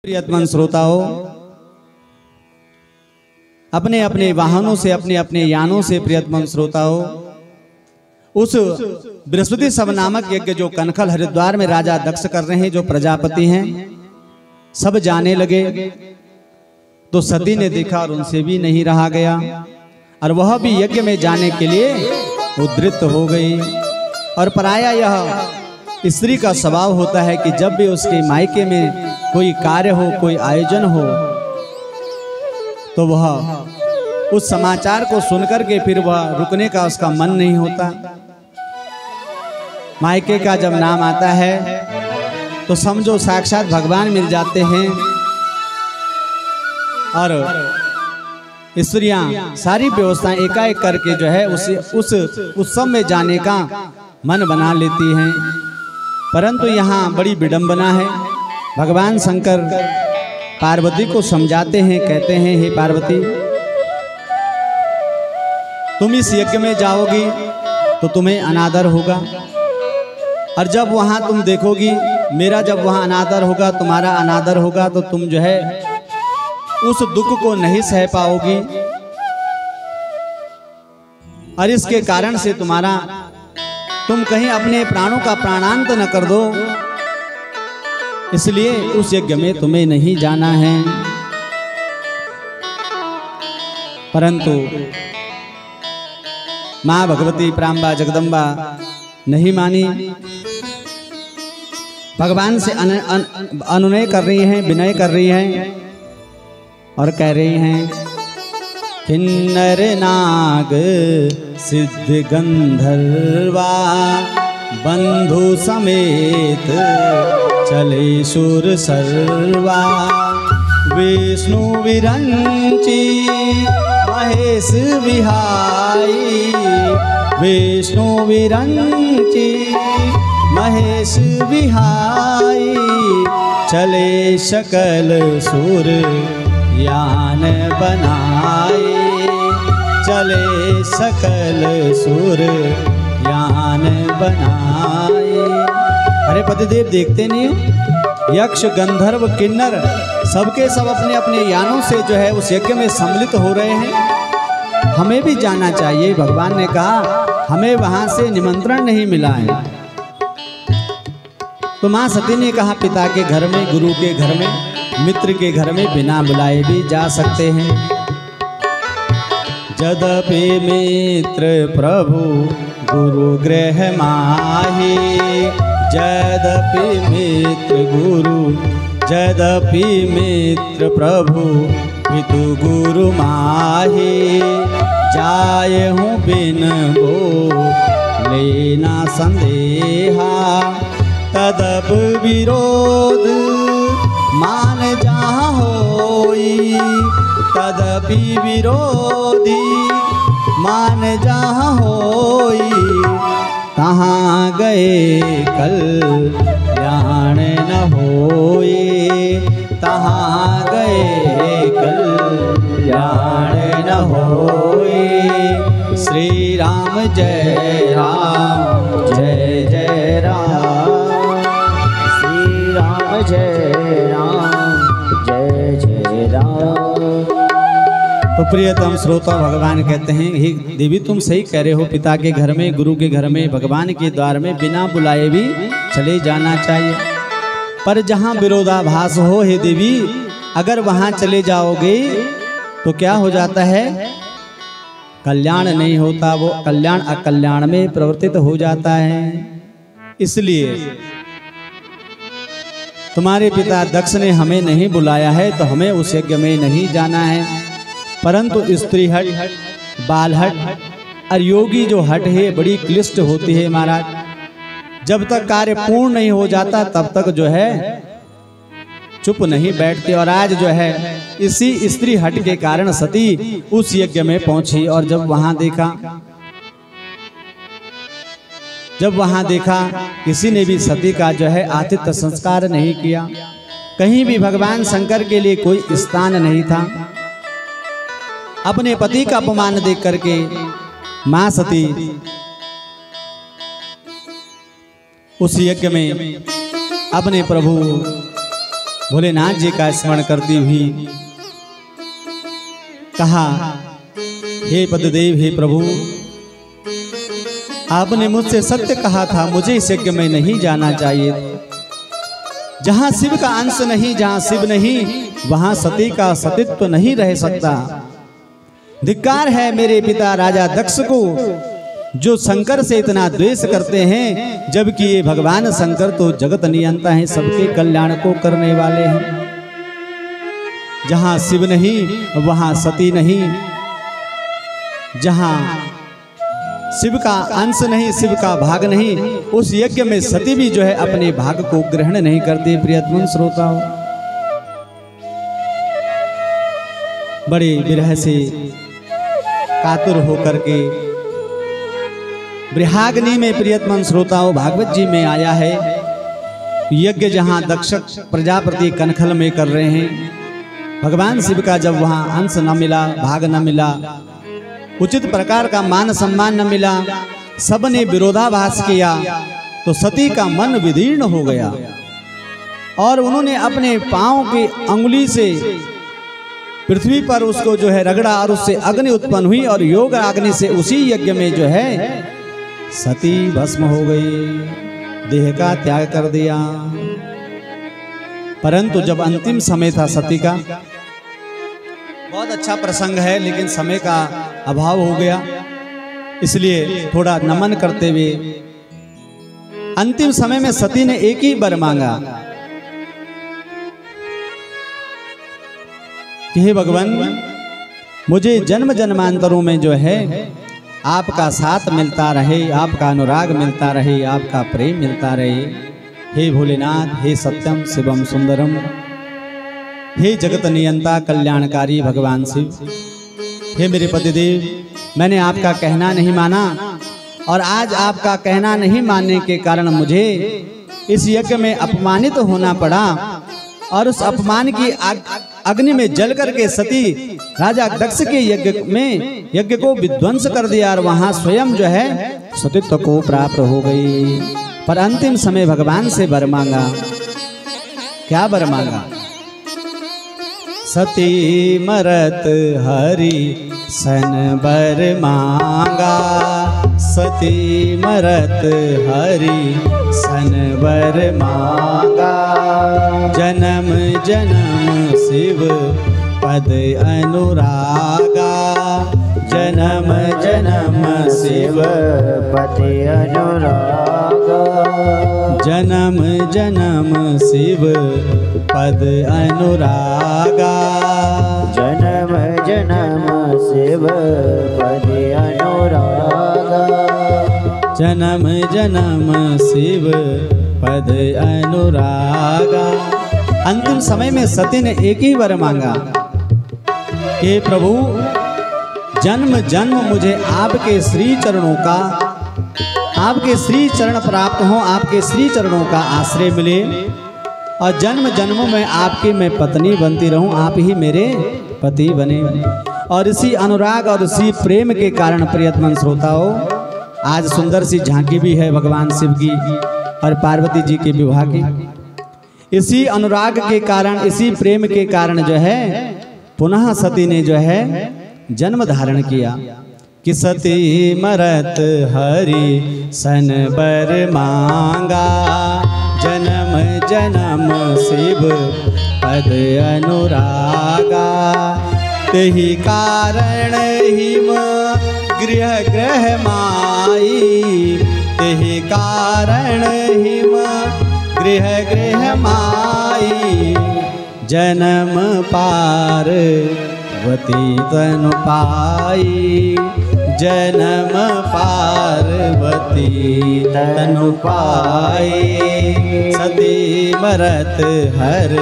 प्रियतम श्रोताओं, अपने अपने वाहनों से अपने अपने यानों से प्रियतम श्रोताओं, उस बृहस्पति सब नामक यज्ञ जो कनखल हरिद्वार में राजा दक्ष कर रहे हैं, जो प्रजापति हैं, सब जाने लगे। तो सती ने देखा और उनसे भी नहीं रहा गया और वह भी यज्ञ में जाने के लिए उद्रिक्त हो गई। और प्रायः यह स्त्री का स्वभाव होता है कि जब भी उसके मायके में कोई कार्य हो, कोई आयोजन हो, तो वह उस समाचार को सुनकर के फिर वह रुकने का उसका मन नहीं होता। मायके का जब नाम आता है तो समझो साक्षात भगवान मिल जाते हैं। और स्त्रियां सारी व्यवस्थाएं एकाएक करके जो है उस उत्सव में जाने का मन बना लेती हैं। परंतु यहाँ बड़ी विडंबना है। भगवान शंकर पार्वती को समझाते हैं, कहते हैं, हे पार्वती, तुम इस यज्ञ में जाओगी तो तुम्हें अनादर होगा, और जब वहां तुम देखोगी मेरा जब वहां अनादर होगा, तुम्हारा अनादर होगा, तो तुम जो है उस दुख को नहीं सह पाओगी और इसके कारण से तुम कहीं अपने प्राणों का प्राणांत न कर दो, इसलिए उस यज्ञ में तुम्हें नहीं जाना है। परंतु मां भगवती प्रांबा जगदम्बा नहीं मानी, भगवान से अनुनय कर रही हैं, विनय कर रही हैं और कह रही हैं, किन्नर नाग सिद्ध गंधर्वा बंधु समेत चले सुर सर्वा, विष्णु विरंची महेश विहाई, विष्णु विरंची महेश विहाई, चले सकल सुर यान बनाए, चले सकल सुर यान बनाए। अरे पतिदेव देखते नहीं, यक्ष गंधर्व किन्नर सबके सब अपने अपने यानों से जो है उस यज्ञ में सम्मिलित हो रहे हैं। हमें भी जाना चाहिए। भगवान ने कहा हमें वहां से निमंत्रण नहीं मिला है। तो मां सती ने कहा पिता के घर में, गुरु के घर में, मित्र के घर में बिना बुलाए भी जा सकते हैं। यद्यपि मित्र प्रभु गुरु गृह माहि, यद्यपि मित्र गुरु, यद्यपि मित्र प्रभु पितु गुरु माहि, जाए हूँ बिन बोलेना संदेहा, तदप विरोध मान जहाँ होई, तदपि विरोधी मान जहाँ होई, तहाँ गए कल्याण न होए, तहाँ गए कल्याण न होए। श्री राम जय राम जय जय राम, श्री राम जय राम जय जय राम। तो प्रियतम श्रोता, भगवान कहते हैं, हे देवी तुम सही कह रहे हो, पिता के घर में, गुरु के घर में, भगवान के द्वार में बिना बुलाए भी चले जाना चाहिए। पर जहाँ विरोधाभास हो हे देवी, अगर वहाँ चले जाओगे तो क्या हो जाता है, कल्याण नहीं होता, वो कल्याण अकल्याण में परिवर्तित हो जाता है। इसलिए तुम्हारे पिता दक्ष ने हमें नहीं बुलाया है तो हमें उस यज्ञ में नहीं जाना है। परंतु स्त्री हट, बाल हट और योगी जो हट है बड़ी क्लिष्ट होती है महाराज। जब तक कार्य पूर्ण नहीं हो जाता तब तक जो है चुप नहीं बैठती। और आज जो है इसी स्त्री हट के कारण सती उस यज्ञ में पहुंची। और जब वहां देखा किसी ने भी सती का जो है आतिथ्य संस्कार नहीं किया, कहीं भी भगवान शंकर के लिए कोई स्थान नहीं था। अपने पति का अपमान देख करके मां सती उस यज्ञ में अपने प्रभु भोलेनाथ जी का स्मरण करती हुई कहा, हे पतिदेव, हे प्रभु, आपने मुझसे सत्य कहा था, मुझे इस यज्ञ में नहीं जाना चाहिए। जहां शिव का अंश नहीं, जहां शिव नहीं, वहां सती का सतीत्व नहीं रह सकता। धिक्कार है मेरे पिता राजा दक्ष को, जो शंकर से इतना द्वेष करते हैं, जबकि ये भगवान शंकर तो जगत नियंता हैं, सबके कल्याण को करने वाले हैं। जहां शिव नहीं वहां सती नहीं, जहां शिव का अंश नहीं, शिव का भाग नहीं, उस यज्ञ में सती भी जो है अपने भाग को ग्रहण नहीं करती। प्रियतम श्रोताओ, बड़े विरह से कातुर होकर के बृहाग्नि में प्रियतम श्रोताओं भागवत जी में आया है, यज्ञ जहां दक्ष प्रजापति कनखल में कर रहे हैं, भगवान शिव का जब वहां अंश न मिला, भाग न मिला, उचित प्रकार का मान सम्मान न मिला, सबने विरोधाभास किया, तो सती का मन विदीर्ण हो गया और उन्होंने अपने पांव की अंगुली से पृथ्वी पर उसको जो है रगड़ा और उससे अग्नि उत्पन्न हुई और योग अग्नि से उसी यज्ञ में जो है सती भस्म हो गई, देह का त्याग कर दिया। परंतु जब अंतिम समय था सती का, बहुत अच्छा प्रसंग है लेकिन समय का अभाव हो गया, इसलिए थोड़ा नमन करते हुए अंतिम समय में सती ने एक ही वर मांगा कि हे भगवान, मुझे जन्म जन्मांतरों में जो है आपका साथ मिलता रहे, आपका अनुराग मिलता रहे, आपका प्रेम मिलता रहे। हे भोलेनाथ, हे सत्यम शिवम सुंदरम, हे जगत नियंता कल्याणकारी भगवान शिव, हे मेरे पतिदेव, मैंने आपका कहना नहीं माना और आज आपका कहना नहीं मानने के कारण मुझे इस यज्ञ में अपमानित होना पड़ा और उस अपमान की अग्नि में जल करके सती राजा दक्ष के यज्ञ को विध्वंस कर दिया और वहां स्वयं जो है सतीत्व को प्राप्त हो गई। पर अंतिम समय भगवान से वर मांगा। क्या वर मांगा? सती मरत हरि सन वर मांगा, सती मरत हरि सन वर मांगा, जन्म जन्म शिव पद अनुरागा, जन्म जन्म शिव पद अनुरागा, जन्म जन्म शिव पद अनुरागा, जन्म जन्म शिव पद अनुरागा, जन्म जन्म शिव पद अनुरागा। अंतिम समय में सती ने एक ही वर मांगा कि प्रभु, जन्म जन्म मुझे आपके श्री चरणों का, आपके श्री चरण प्राप्त हो, आपके श्री चरणों का आश्रय मिले और जन्म जन्म में आपकी मैं पत्नी बनती रहूं, आप ही मेरे पति बने। और इसी अनुराग और इसी प्रेम के कारण प्रियतम श्रोताओं, आज सुंदर सी झांकी भी है भगवान शिव की और पार्वती जी के विवाह की। इसी अनुराग के कारण, इसी प्रेम के कारण जो है पुनः सती ने जो है जन्म धारण किया कि सती मरत हरि सन वर मांगा, जन्म जन्म शिव पद अनुरागा, तेहि कारण हिम गृह ग्रह माई, तेहि कारण हिम गृह गृह माई, जन्म पार्वती तनु पाई, जन्म पार्वती तनु पाई, सती मरत हर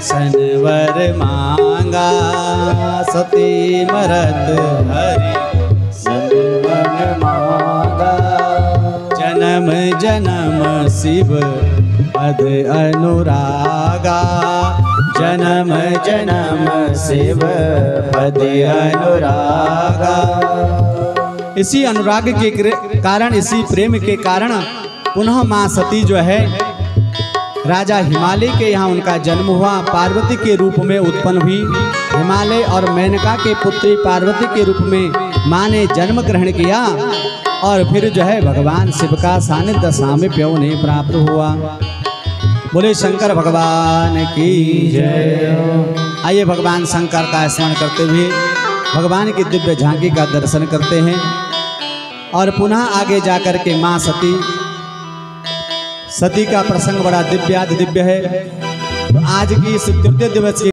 सन वर मांगा, सती मरत हरि सन वर मांगा, जन्म जन्म शिव पद अनुरागा, जन्म जन्म शिव पद अनुरागा। इसी अनुराग के कारण, इसी प्रेम के कारण पुनः मां सती जो है राजा हिमालय के यहाँ उनका जन्म हुआ। पार्वती के रूप में उत्पन्न हुई। हिमालय और मेनका के पुत्री पार्वती के रूप में माँ ने जन्म ग्रहण किया और फिर जो है भगवान शिव का सानिध्य सामीप्य उन्हें प्राप्त हुआ। बोले शंकर भगवान की जय। आइए भगवान शंकर का स्मरण करते हुए भगवान की दिव्य झांकी का दर्शन करते हैं और पुनः आगे जाकर के माँ सती का प्रसंग बड़ा दिव्याति दिव्य है। आज की इस तृतीय दिवस की